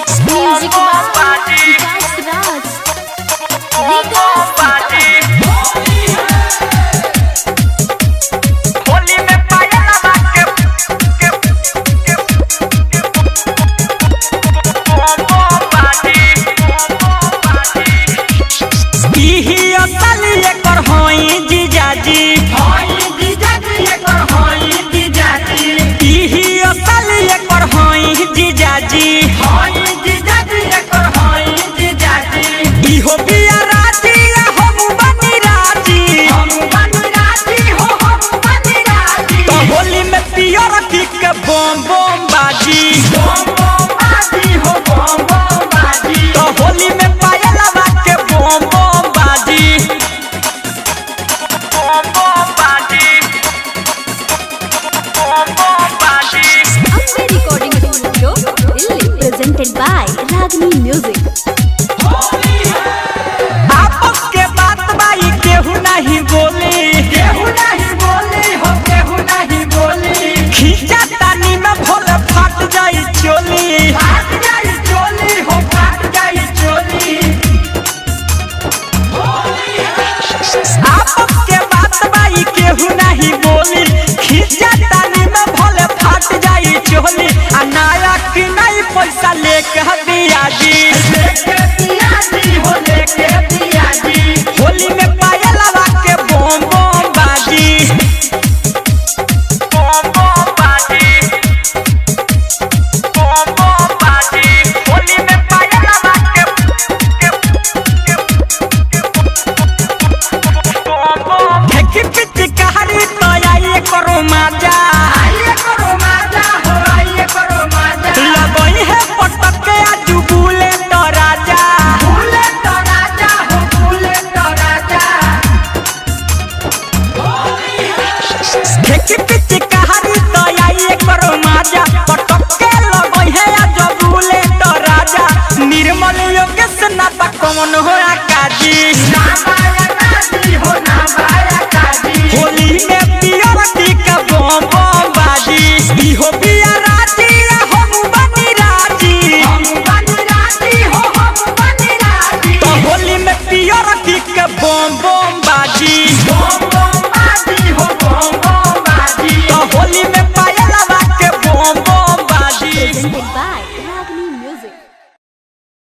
Music Holi में पायल लगा के इही असली एकर होई जीजाजी इही असली एकर होई जीजाजी इहो बिया राजी हम बनी राजी तो होली में पियो रखी के बम बम बाजी तो होली में पायल लगा के बम बम बाजी बम बम बाजी बम बम बाजी। Ambe recording studio Delhi presented by Ragini music. आपस के बात बाई केहू नहीं बोली खींचा तानी में भोल फाट जाई चोली आपस के बात बाई केहू नहीं बोली खींचा तानी में भोल फाट जाई चोली आ नया की नहीं पैसा लेके दिया जी होली में पायल लगा के बम बम बाजी बम बम बाजी बम बम बाजी होली में पायल लगा के बम बम फेंकी पिचकारी तो आइए करो मजा लगई है पटक के आजू बुले तो राजा फेंकी पिचकारी तो आइए करो मजा पटक के लगई है आजू बुले तो राजा निर्मल योगेश ना कौन हो काजी